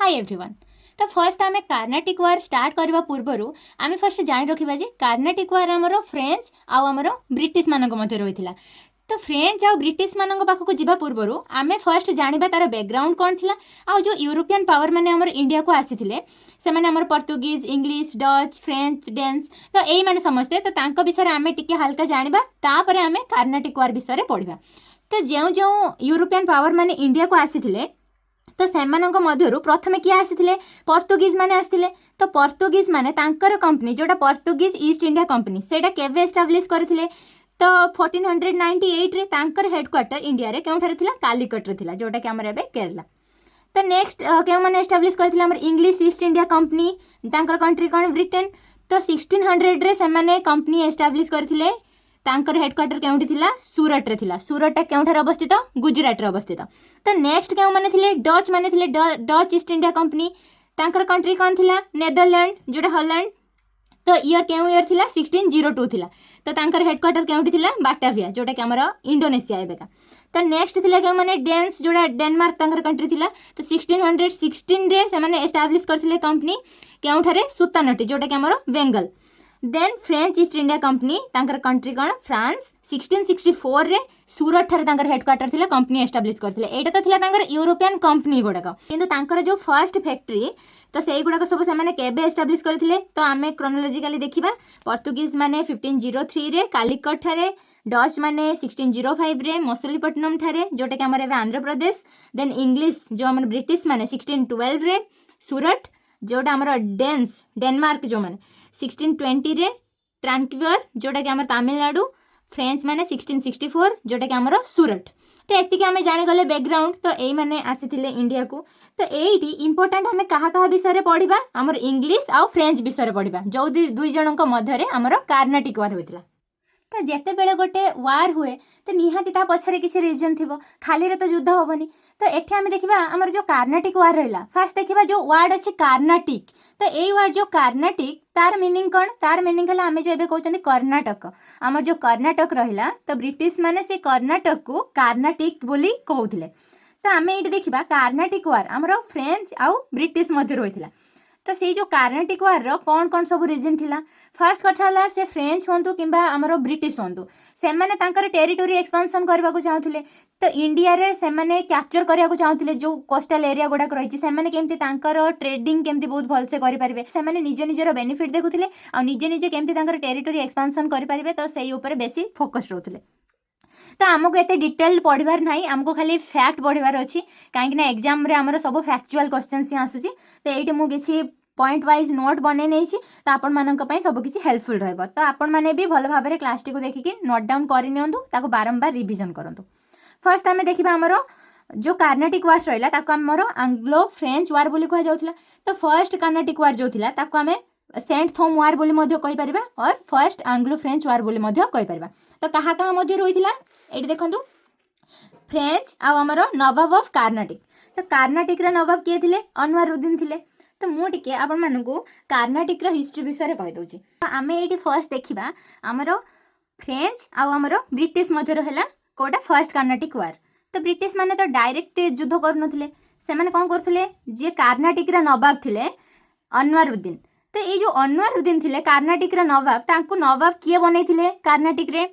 Hi everyone. तो first आम कार्नाटिक वार start करने पूर्वर आम फर्स्ट जाणी रखा जे कार्नाटिक वार आमर फ्रेंच आमर ब्रिटिश मानक मध्य रही। तो फ्रेंच आ ब्रिटिश मानक पाखक जावा पूर्वर आम फर्स्ट जाना तार बैकग्राउंड कौन थी आ जो यूरोपियन पावर मैंने आमर इंडिया को आसी से आमर Portuguese English Dutch French dense तो यही मैंने समस्ते तो विषय आम टे हल्का जाना तापर आम कार्नाटिक वार विषय पढ़ा। तो जो जो यूरोपियन पावर मैंने इंडिया को आसी तो सेमानक मध्यरु प्रथमे किए आसीथिले पर्तुगीज माने आसीथिले। तो पर्तुगीज माने तांकर कंपनी जोटा पर्तुगीज ईस्ट इंडिया कंपनी सेटा केवे एस्टाब्लिश करथिले तो 1498 रे तांकर हेडक्वार्टर इंडिया रे केउठारे थिला कालीकट रे थिला जोटा कि हमर एबे केरला। तो नेक्स्ट केउ माने एस्टाब्लिश करथिले हमर इंग्लिश ईस्ट इंडिया कंपनी तांकर कंट्री कोन ब्रिटेन। तो 1600 रे से माने कंपनी एस्टाब्लिश करथिले तांकर हेडक्वार्टर केउठी थिला सूरत रे थिला। सूरतटा केउठारे अवस्थित गुजरात रे अवस्थित। तो नेक्स्ट केउ माने थिले डच माने थिले डच ईस्ट इंडिया कंपनी तांकर कंट्री कोन थिला नेदरलैंड जोटा हॉलैंड। तो ईयर केउ ईयर थिला 1602 थिला। तो तांकर हेडक्वार्टर केउठी थिला बाटाविया जोटा कि हमर इंडोनेशिया एबेका। तो नेक्स्ट थिला केउ माने डेन्स जोटा डेनमार्क तांकर कंट्री थिला। तो 1616 रे से माने एस्टाब्लिश करथिले कंपनी केउठारे सुतानटी जोटा कि हमर Bengal. Then French East India Company तांकर कंट्री कौन फ्रांस 1664 रे सूरत ठारे तांकर हेडक्वार्टर थिला कंपनी एस्टाब्लिश करथिले। एटा तो थिला तांकर यूरोपियन कंपनी गुड़ाक किंतु तांकर जो फर्स्ट फैक्ट्री तो सेई गुड़ाक सब से माने केबे एस्टाब्लिश करथिले तो आमे क्रोनोलॉजिकली देखिबा। पर्तुगीज माने 1503 रे कालीकट ठारे डच माने 1605 रे मसलीपट्टनम ठारे जोटा कि हमर आंध्र प्रदेश। देन इंग्लिश जो हमर ब्रिटिश माने 1612 रे सूरत जोटा हमर डेन्स डेनमार्क जो माने 1620 रे ट्रांक्वियर जोटा कि हमर तमिलनाडु। फ्रेंच माने 1664 जोटा कि हमर सूरत। तो एतिक आम जागले बैकग्राउंड तो यही मैंने आसी इंडिया को। तो यही इंपोर्टाट आम क्या विषय पढ़ा आमर इंग्लिश आउ फ्रेंच विषय पढ़ा जो दुई जन मध्य आमर कार्नाटिक वार होता। तो जिते बड़े गोटे वार हुए तो निहाती ता पछरे किसी रिजन थी खाली तो युद्ध हेनी। तो एठी आम देखा आमर जो कार्नाटिक वार रहा फास्ट देखा जो वार्ड अच्छे कार्नाटिक। तो यही वार्ड जो कार्नाटिक तार मीनिंग कौन तार मीनिंग है आम जो ये कहते कर्णाटक आमर जो कर्णाटक रहा तो ब्रिटिश माने से कर्णाटक को कार्नाटिक बोली कहते। तो आम ये देखा कार्नाटिक वार आमर फ्रेंच आउ ब्रिटिश मध्य होता। तो से जो कार्नाटिक वार कौन कौन सब रिजन थिला फास्ट कथा से फ्रेंच हूँ कि आमर ब्रिटिश हूँ से माने टेरिटोरी एक्सपांशन करने को चाहूले। तो इंडिया रे से माने कैप्चर करने को चाहूले जो कोस्टल एरिया गुड़ाक रही केमती ट्रेडिंग केमती बहुत भलसे करेंगे से निज निजर बेनिफिट देखुले आ निजे निजे केमती टेरिटोरी एक्सपांशन करेंगे। तो से बेसी फोकस रोते। तो आमको एत डिटेल पढ़ार ना आमको खाली फैक्ट पढ़ार अच्छी कहीं एग्जाम रे आमर सब फैक्चुअल क्वेश्चंस ही आसूँ। तो ये मुझे पॉइंट वाइज नोट बन नहीं तो आपण मानी सबकि हेल्पफुल रहा। तो आपण मैंने भी भल भाव क्लास टी को देखिए नोट डाउन कर बारंबार रिविजन करूँ। फर्स्ट आम देखा आमर जो कार्नाटिक वार्स रहा आमर आंग्लो फ्रेंच वार बोली कहुला। तो फर्स्ट कार्नाटिक वार जो था आम सेंट थोम वार बोली कहीपर और फर्स्ट आंग्लो फ्रेंच वार बोली कहीपर। तो कहाँ कहाँ मध्य रही ये देखूँ फ्रेंच आमर नवाब ऑफ कार्नाटिक। तो कार्नाटिक नवाब किए थे अनवरुद्दीन थे। तो मुझे आपण मानू कार्नाटिक हिस्ट्री विषय कहीदे। तो आम ये फर्स्ट देखा आमर फ्रेंच आमर ब्रिटिश मध्य है कौटा फर्स्ट कार्नाटिक वार। तो ब्रिटिश माने तो डायरेक्ट युद्ध करुले से कौन करुले जी कार्नाटिक नवाब थे अनवरुद्दीन। तो ये जो अनवरुद्दीन थे कार्नाटिक नवाब तांको नवाब किए बनई कार्नाटिक रे।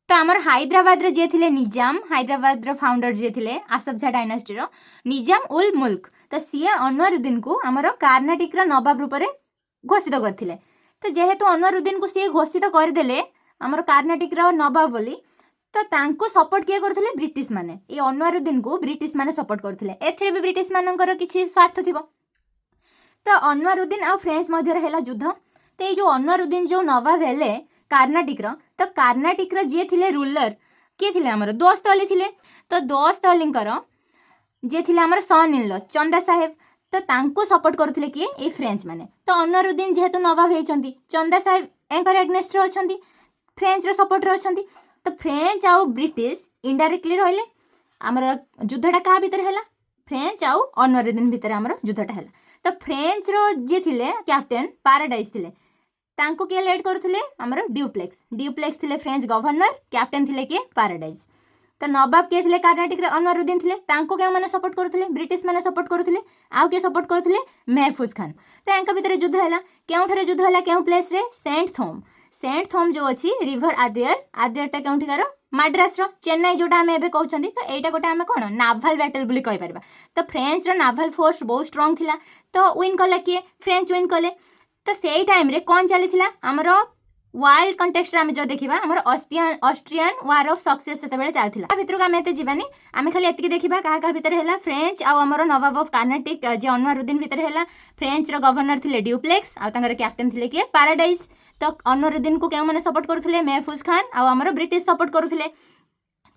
तो आमर हैदराबाद रे जे थे निजाम हैदराबाद रो फाउंडर जे थे आसफ झा डायनास्टी रो निजाम उल मुल्क। तो सी अनवरुद्दीन को आमर कार्नाटिक नवाब रूप में घोषित करते। तो जेहेतु अनवरुद्दीन को सी घोषित करदे आमर कार्नाटिक नवाब बोली तो तांको सपोर्ट किए करथिले ब्रिटिश माने ये अनवरुद्दीन को ब्रिटिश माने सपोर्ट करथिले। एथिरे भी ब्रिटिश मानकर किछि स्वार्थ थिबो। तो अनवरुद्दीन आ फ्रेंच मध्य है युद्ध। तो ये जो अनवरुद्दीन जो नवाब हेले कार्नाटिक तो कार्नाटिक जी थे रूलर किए थे आमर दोस्तली थे। तो दोस्तली जे थे आमर सन इन लॉ चंदा साहेब तो तांको सपोर्ट करथिले किए ए फ्रेंच माने। तो अनवरुद्दीन जेहेतु नवाब होइछंती चंदा साहेब एंकर एग्नेस्ट रे अछंती फ्रेंच रे सपोर्ट रे अछंती। तो फ्रेंच आउ ब्रिटिश इनडायरेक्टली रहिले आमर युद्धटा क्या भितर है फ्रेंच आउ अनवरुद्दीन भितर आमर युद्धटा है। तो फ्रेंच रो जे थिले कैप्टेन पैराडाइज थिले तांको किए लीड करुले आमर ड्यूप्लेक्स ड्यूप्लेक्स थिले फ्रेंच गवर्नर कैप्टेन थिले किए पैराडाइज। तो नवाब किए थे कर्नाटक अनवरुद्दीन थे क्यों मैंने सपोर्ट करुले ब्रिटिश मैंने सपोर्ट करुले आउ किए सपोर्ट करुले महफूज खान तो यहाँ भितर युद्ध है क्यों युद्ध है क्यों प्लेस रे सेंट थोम जो अच्छी रिवर आदियरटा क्योंठिकार माड्रास चेन्नई जोटा आम एवं कहते तो यहाँ गोटे आम कौन नाभाल बैटल बोली कहीपर तो फ्रेंच नाभाल फोर्स बहुत स्ट्रंग थिला तो विन कला किए फ्रेंच विन कले तो से टाइम रे कौन चली आमर वर्ल्ड कंटेक्स्ट आम जो देखा आम ऑस्ट्रियन वार ऑफ सक्सेस से चलता भितर आम एत जावानी आम खाली एतिक देखा क्या भितर है फ्रेंच आमर नवाब ऑफ कर्नाटक जे अनवरुद्दीन भितर है फ्रेंच गवर्नर थे ड्यूप्लेक्स आर कैप्टेन थे किए पैराडाइज तो अनवरुद्दीन को क्यों मैंने सपोर्ट करुले महफूज खान आमर ब्रिटिश सपोर्ट करुले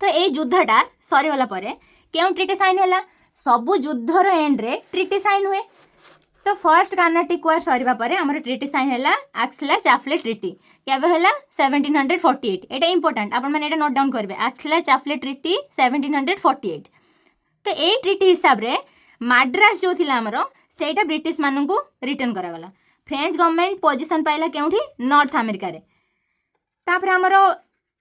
तो ये युद्धटा सरीगला क्यों ट्रिटी साइन है सबू युद्धर एंड रे ट्रिटी साइन हुए तो फर्स्ट कर्नाटिक वार सरीबा परे हमर ट्रिटी साइन है आक्सला चाफ्ले ट्रिटी केबे है 1748 एटा इंपोर्टेंट आपण माने एटा नोट डाउन करबे आक्सला चाफ्ले ट्रिटी 1748 तो ए ट्रिटी हिसाब रे माड्रास जो थिला हमर सेटा ब्रिटिश मानन को रिटर्न करा गला फ्रेंच गवर्नमेंट पोजीशन पाइला केउठी नॉर्थ अमेरिका रे तापर हमर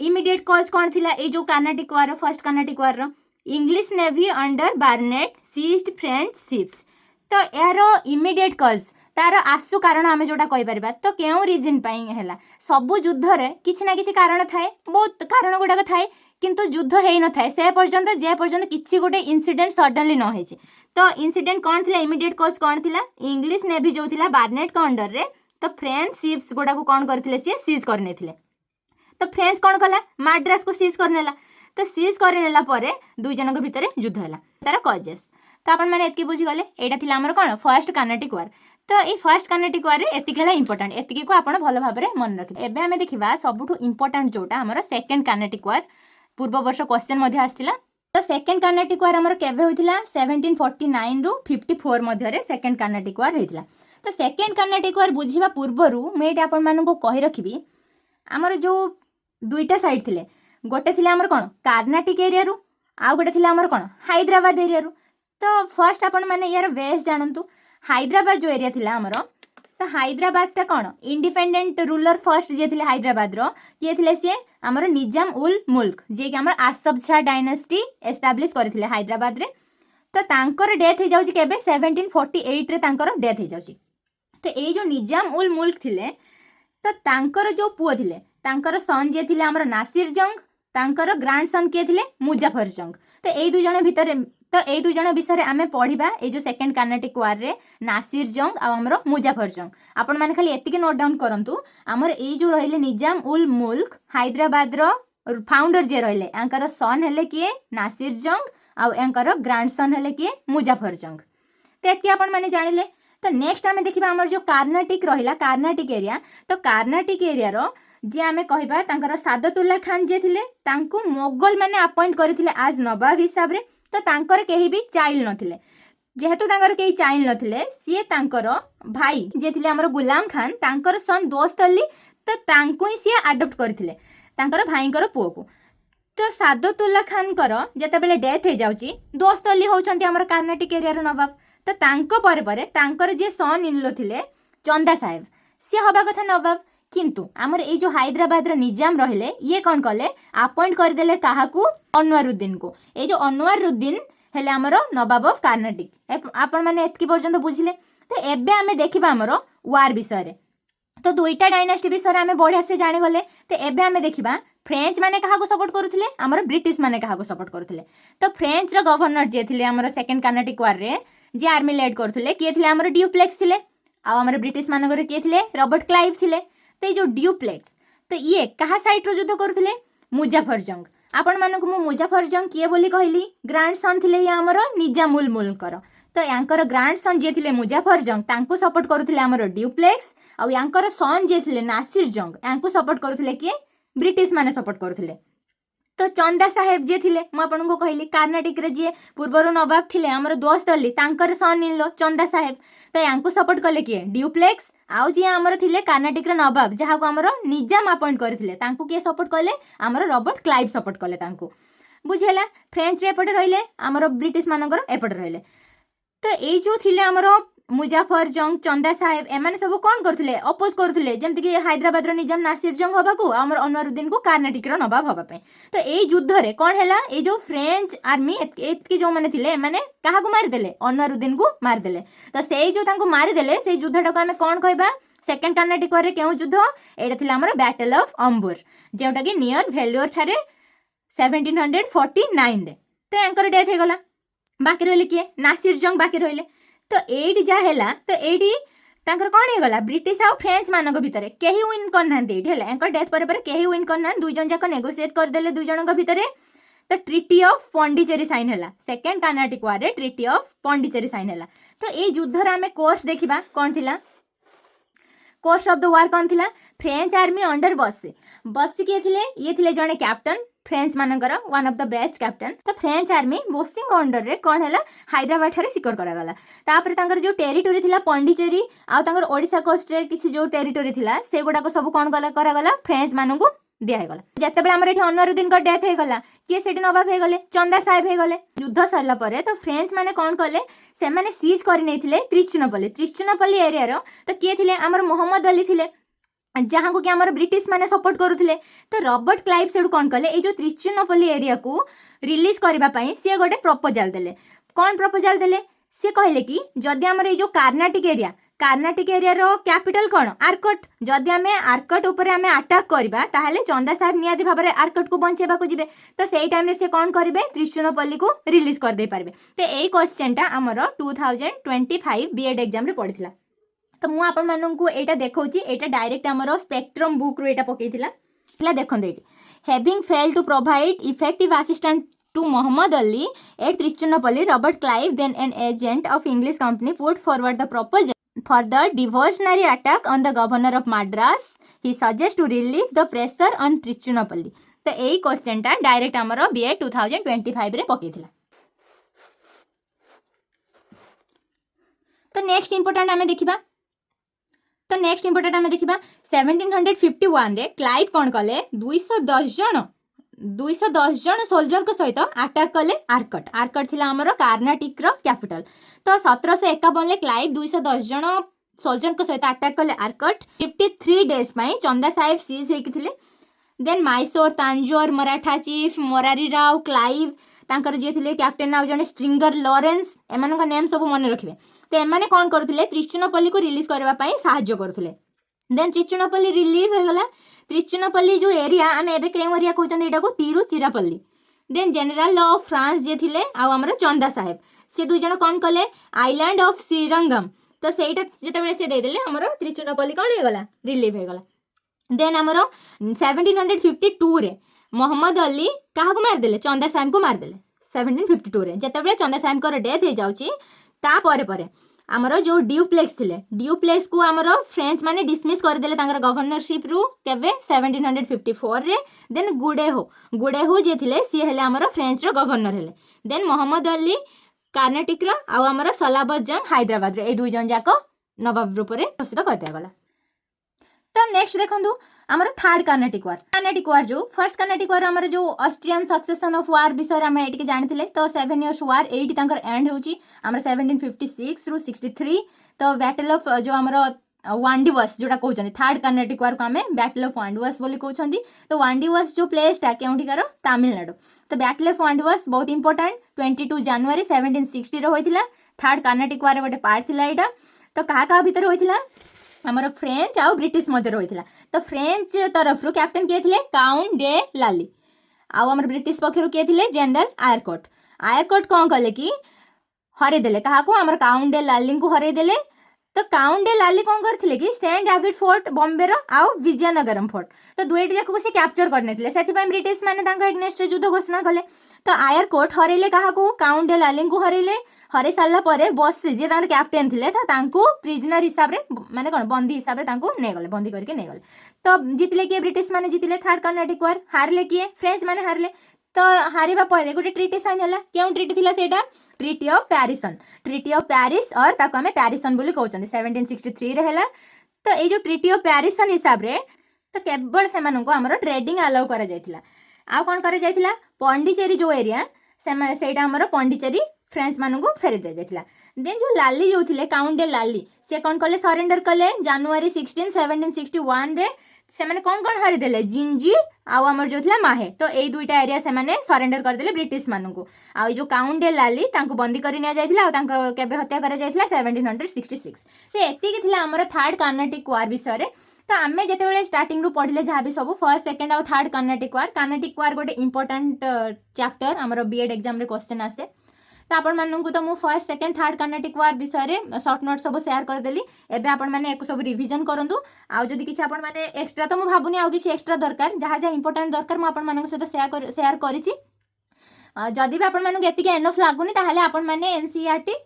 इमीडिएट कॉज कोन थिला ए जो Carnatic war first Carnatic war रो English navy under Barnett seized French ships तो यार इमीडिएट कज तार आसु कारण आम जोटा कहीपर तो क्यों रिजन है सबू युद्ध किसी ना किसी कारण थाए बहुत कारण गुड़ाक थाए किंतु युद्ध हो न था से पर्यंत जे पर्यंत किसी गोटे इनसीडेंट सडनली न हो तो इनसीडेंट कौन थी इमीडिएट कज कौन थी इंग्लिश नेवी जो थी बार्नेट का अंडर रे तो फ्रेंच शिप्स गुड़ाक कौन करते सी सीज करने तो फ्रेंच कौन कला माड्रास को सीज करनेला तो सीज करनेला परे दुई जन भितर युद्ध है तार कजेस तो आपण मैंने एतकी बुझीगले एटा थिला हमर कोन फर्स्ट कर्नाटिक वार तो ये फर्स्ट कर्नाटिक वार एतिक है इंपोर्टेंट एतिक को आपण भल भाव में मन रखिए एबे हमें देखिबा सबुठु इंपोर्टेंट जोटा हमर सेकंड कर्नाटिक वार पूर्व वर्ष क्वेश्चन मध्ये आस्थिला तो सेकंड कर्नाटिक वार हमर केबे होइतिला 1749 रु 54 मध्ये रे सेकंड कर्नाटिक वार होइतिला तो सेकंड कर्नाटिक वार बुझिबा पूर्वरु मैं एटा आपण मानको को कहि रखिबी हमर जो दुईटा साइड थिले गोटे थिले हमर कोन कर्नाटिक एरिया रु आ गोटे थिले हमर कोन हैदराबाद एरिया रु तो फर्स्ट आपण माने यार बेस जानतु हैदराबाद जो एरिया थिला हमर तो हैदराबाद ता कौन इंडिपेंडेंट रूलर फर्स्ट जे थिले हैदराबाद रो किए थिले से हमर निजाम उल मुल्क जे कि हमर आसफ शाह डायनेस्टी एस्टाब्लिश करथिले हैदराबाद रे तो तांकर डेथ हो जाउची केबे 1748 रे तांकर डेथ हो जाउची तो ए जो निजाम उल मुल्क थिले तो तांकर जो पुओ थिले तांकर सन जे थिले हमर नासिर जंग तांकर ग्रांड सन किए थिले मुजाफर जंग तो ए दुई जण भितर तो ये दुई जन विषय में आम पढ़ा ये जो सेकंड कर्नाटिक वार रे नासिर जंग आमर मुजाफर जंग आपण मैंने खाली एतिके नोट डाउन करंतु आमर ये जो रहिले निजाम उल मुल्क हैदराबाद रो फाउंडर जे रहिले यांकर सन हेले किए नासिर जंग आउ यांकर ग्रांड सन हेले किए मुजाफर जंग तो एतिके आपण माने जानिले तो नेक्स्ट आम देखिबा आमर जो कर्नाटिक रहिला कर्नाटिक एरिया तो कर्नाटिक एरिया रो जे आमे कहिबा तांकर सादतुल्ला खान जे थिले तांको मोगल माने अपॉइंट करथिले आज नवाब हिसाब रे तो तांकर केही भी चाइल्ड नथिले जेहेतु तांकर केही चाइल्ड नथिले सी तांकर भाई जे थिले हमर गुलाम खान तांकर सन दोस्त अली तो तांको ही सी अडॉप्ट करथिले तांकर भाईंकर पुओ को तो सादतुल्ला खान कर जते बेले डेथ हो जाउची दोस्त अली होचंती हमर कर्नाटिक एरिया रो नवाब तो तांको परे परे तांकर जे सन इनलो थिले चंदा साहेब सी हबा कथा नवाब किंतु आमर ए जो हैदराबाद रो निजाम रहिले ये कौन कले अपॉइंट कर देले काहाकू अनवरुद्दीन को ए जो अनवरुद्दीन हेले आमर नवाब ऑफ कर्नाटिक आपण माने एतकी पर्यंत बुझिले तो एबे आमे देखिबा आमर वार विषय रे तो दुईटा डायनास्टी विषय आमे बढ़िया से जानि गले तो एबे आमे देखिबा फ्रेंच माने काहाकू सपोर्ट करुथिले आमर ब्रिटिश माने काहाकू सपोर्ट करुथिले तो फ्रेंच रो गवर्नर जे थिले आमर सेकंड कर्नाटिक वार रे जे आर्मी लीड करुथिले किए थिले आमर ड्यूप्लेक्स थिले आ आमर ब्रिटिश मानकर किए थिले रॉबर्ट क्लाइव थिले तो ये जो ड्यूप्लेक्स तो ये कहा साइट रो युद्ध करुथिले मुजाफर जंग आपण मानक मु मुजाफर जंग किए बोली कहली ग्रांड सन थिले ये हमर निजाम उल मुल्कर तो यांकर ग्रांड सन जे थिले मुजाफर जंग तांको सपोर्ट करुथिले हमर ड्यूप्लेक्स आ यांकर सन जे थिले नासिर जंग यांको सपोर्ट करुथिले किए ब्रिटिश माने सपोर्ट करुथिले तो चंदा साहेब जे थिले मु आपन को कहली कर्नाटक रे जे पूर्वर नवाब थिले हमर दोस्त अली तांकर सन इनलो चंदा साहेब तो यांको सपोर्ट कले किए ड्यूप्लेक्स आउ जी आमर थिले कर्नाटक रे नवाब जहाँ को आमर निजाम अपॉइंट करथिले तांको किए सपोर्ट कले आमर रॉबर्ट क्लाइव सपोर्ट कले तांको बुझेला फ्रेंच रे एपटे रहिले आमर ब्रिटिश मानकर एपटे रहिले तो ए जो थिले आमर मुजाफर जंग चंदा साहेब एमाने सब कौन करथिले अपोज करथिले जेमति कि हैदराबाद रो निजाम नासिर जंग हबाकू हमर अनवरुद्दीन को कर्नाटक रो नवाब हबा पे। तो एई युद्ध रे कोन हैला ए जो फ्रेंच आर्मी एतकी जो माने थिले एमाने काहा को मारि देले अनवरुद्दीन को मारि देले। तो सेई जो तांको मारि देले सेई युद्धटा को हमें कोन कहबा सेकंड कर्नाटक वार रे केउ युद्ध एटा थिला हमर बैटल ऑफ अंबुर जेउटा कि नियर भेल्योर थारे 1749 रे। तो एंकर डेथ हे गला बाकी रहले किए नासिर जंग बाकी रहले। तो एडी जा हैला तो एडी तांकर कोन हे गला ब्रिटिश आ फ्रेंच मानक भितरे केही विन करनांती एडी हैला एंकर डेथ पर केही विन करना दुई जन जाक नेगोशिएट कर देले दुई जनक भितरे। तो ट्रिटी ऑफ पॉन्डिचेरी साइन हैला सेकंड कर्नाटक वार रे ट्रिटी ऑफ पॉन्डिचेरी साइन हैला। तो ए युद्ध रे हमें कोर्स देखिबा कोन थिला कोर्स ऑफ द वार कोन थिला फ्रेंच आर्मी अंडर बस किए थिले ये थिले जने कैप्टन फ्रेंच मानकर one of the best captain. तो फ्रेंच आर्मी बसिंग अंडर रे कोन हैला हैदराबाद ठारे सिक्योर करा गला। तापर तांकर जो टेरिटोरी थिला पॉन्डिचेरी आ तांकर ओडिसा कोस्ट रे किसी जो टेरिटोरी थिला से गुडा को सब कोन करा गला फ्रेंच माननकु दिया गला। जते बेला हमर एठी अनवरुद्दीन को डेथ हे गला किए सेठी नवाब हे गले चंदा साहेब हे गले। युद्ध सरला परे तो फ्रेंच माने कोन कले से माने सीज करि नैथिले त्रिचुनापल्ली एरिया रो। तो किए थिले हमर मोहम्मद अली थिले जहाँ को कि हमारे ब्रिटिश माने सपोर्ट करुले। तो रॉबर्ट क्लाइव से कौन कले ये जो त्रिचुनापल्ली एरिया को रिलीज करने सी गोटे प्रपोजाल देले। कौन प्रपोजाल देले सी कहले कि जदि आमर ये जो कर्नाटक एरिया रो कैपिटल कौन आर्कट जदि आम आर्कट उपर आम अटैक करवा ताहले चंदा साहेब निहाती भाव में आर्कट को बंचेबा को जिबे। तो सेई टाइम रे से कौन करेंगे त्रिचुनापल्ली को रिलीज कर दे पारबे। तो यही क्वेश्चनटा आमर 2025 बीएड एग्जाम रे पड़ीला। तो मु आपण माननकु एटा देखौची एटा डायरेक्ट हमरो स्पेक्ट्रम बुक रो एटा पकेइथिला हला देखन एटी having failed to provide effective assistant to Mohammed Ali at Trichinopoly Robert Clive then an agent of English company put forward the proposal for the diversionary attack on the governor of Madras he suggest to relieve the pressure on Trichinopoly. तो एई क्वेश्चनटा direct हमरो BA 2025 रे पकेइथिला। तो next important हमें देखिबा तो next important आम देखा 1751 रे क्लाइव कौन कले 210 जन सोल्जर को सहित अटैक कले आर्कट थिला हमर कर्नाटक रो कैपिटल। तो 1751 ले क्लाइव 210 जन सोल्जर को सहित अटैक कले आर्कट 53 डेज पई चंदा साहेब सीज हेकि थिले। Then Mysore Tanjore Maratha chief Morari Rao Clive तांकर जे थिले कैप्टन नाउ जने स्ट्रिंगर लॉरेंस एमान का नेम सब मन रखिबे। तो एमाने कौन करुले त्रिचुनापल्ली को रिलीज करबा पई सहाय्य करुले। देन त्रिचुनापल्ली रिलीव हो गला। त्रिचुनापल्ली जो एरिया आम एबे केउ एरिया कहउछन एटा को Tiruchirappalli. Then general of France जे थिले आ हमर चंदा साहेब से दुई जण कौन कले आइलैंड ऑफ श्रीरंगम। तो सेटा जेते बेले से दे देले हमर त्रिचुनापल्ली कौन हो गला रिलीव हो गला। देन हमर 1752 रे मोहम्मद अली काहा को मार देले चंदा साहेब को मार देले 1752 रे जेते बेले चंदा साहेब को डेथ हो जाउची। ता परे परे आमर जो ड्यूप्लेक्स थिले ड्यूप्लेक्स को आमर फ्रेंच माने डिसमिस कर देले तांकर गवर्नरशिप रु केबे 1754 रे। देन गुडेहु जे थिले सी हेले आमर फ्रेंच रो गवर्नर हेले। देन मोहम्मद अली कर्नाटक रो आ आमर सलाबत जंग हैदराबाद रे ए दुई जन जाको नवाब रूप रे घोषित कर दिया गला। तो नेक्स्ट देखंदु आमर थर्ड कर्नाटक वार जो फर्स्ट कर्नाटक वार आमर जो ऑस्ट्रियन सक्सेशन ऑफ वार विषय आम एटिके जानिथिले। तो 7 इयर्स वार एटी तांकर एंड होची आमर 1756 रु 63। तो बैटल ऑफ जो आमर वांडीवर्स जोटा कहउछन थर्ड कर्नाटक वार को आमे बैटल ऑफ वांडीवर्स बोली कहउछन। तो वांडीवर्स जो प्लेसटा केउंठिकार तमिलनाडु। तो बैटल ऑफ वांडीवर्स बहुत इंपोर्टेंट 22 जनवरी 1760 रो होइथिला। थर्ड कर्नाटक वार गोटे पार्ट थिला एटा। तो कहा भीतर होइथिला हमर फ्रेंच आ ब्रिटिश मध्य होइथिला। तो फ्रेंच तरफ रु कैप्टन किए थिले काउंट डे लाली आ हमर ब्रिटिश पक्षरु किए थिले जनरल आयरकोट कौन कले कि हरे देले कहा को हमर काउंट डे लाली को हरे देले। तो काउंट डे लाली कौन करथिले कि सेंट डेविड फोर्ट बॉम्बे रो आ विजयनगरम फोर्ट तो दुईटी जाक से कैप्चर करने से ब्रिटिश माने तांका एग्नेस्ट जुद्ध घोषणा कले। तो आयरकोट हरेले कहा को काउंट डे लाली को हरेले हरे सारा पर बस जे तांकर कैप्टेन थिले तांको प्रिजनर हिसाब रे माने कोन बंदी हिसाब रे तांको नै गले बंदी करके नै गले। तो जीतले किए ब्रिटिश माने जीतले थर्ड कर्नाटक वार हारले किए फ्रेंच माने हारले। तो हारिबा पर गोटे ट्रिटी साइन होला केउ ट्रिटी थिला सेटा ट्रिटी ऑफ पेरिस और ताको हमें पेरिसन बोली कहउछन 1763 रे हैला। तो ए जो ट्रिटी ऑफ पेरिसन हिसाब रे तो केवल से मानको हमरो ट्रेडिंग अलाउ करा जायतिला। आ कोन करा जायतिला पॉन्डिचेरी जो एरिया सेटा हमरो पॉन्डिचेरी फ्रेंच मानको फेरि दे जायतिला। देन जो लाली जो थे काउंटे लाली से कौन कले सरेंडर कले January 16 1761 रे से माने कौन हरिदेले जिंजी आउ आमर जो थिला माहे तो एई दुईटा एरिया से माने सरेंडर करदेले ब्रिटिश मानकू आ जो काउंटे लाली तांको बंदी करि निया जायथिला आ तांको केबे हत्या करा जायथिला 1766 तो एति कि थिला हमर थर्ड कर्नाटिक वार विषय रे तो आम जिते स्टार्टिंग रू पढ़ले जहाँ भी सब फर्स्ट सेकेंड आउ थर्ड कर्नाटिक वार गोटे इंपोर्टाट चैप्टर आमर बीएड एग्जाम रे क्वेश्चन आसे तो आपण मानू तो मु फर्स्ट सेकेंड थर्ड कर्नाटिक वार विषय रे शॉर्ट नोट सब शेयर करदेली एबे आपण माने एको सब रिवीजन करंतु आउ जदि किछि आपण माने एक्स्ट्रा तो मु भाबुनी आउ किछि एक्स्ट्रा दरकार जहाँ जहाँ इंपोर्टाट दरकार मु आपण मानक सहित शेयर करिछि जदि भी आपण मानक एतिके एनफ लागुनी ताहाले आपण माने एनसीईआरटी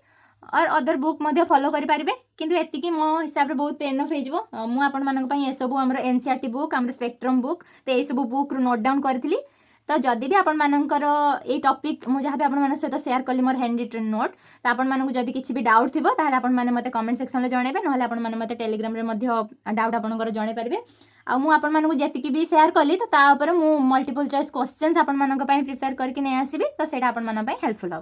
और अदर बुक मध्य फॉलो करि पारिबे किंतु एतिकी मो हिसाब रे बहुत एनफ हे जिवो मु आपण मानक पई ए सब हमर एनसीईआरटी बुक हमर स्पेक्ट्रम बुक तो ए सब बुक रू नोट डाउन करथिली तो जदि भी आपण मानकर ए टॉपिक मु जहाँ भी आपण मानक सहित शेयर कली मोर हैंड रिटन नोट तो आपण मानक जदि किछि भी डाउट थिबो ताहाले आपण माने मते कमेंट सेक्शन रे जणेबे नहले आपण माने मते टेलीग्राम रे मध्य डाउट आपणकर जणे पारिबे आ मु आपण मानक जेतिकी भी शेयर कली तो ता ऊपर मु मल्टीपल चॉइस क्वेश्चंस आपण मानक पई प्रिपेयर करके नै आसीबी तो सेटा आपण मानक पई हेल्पफुल हो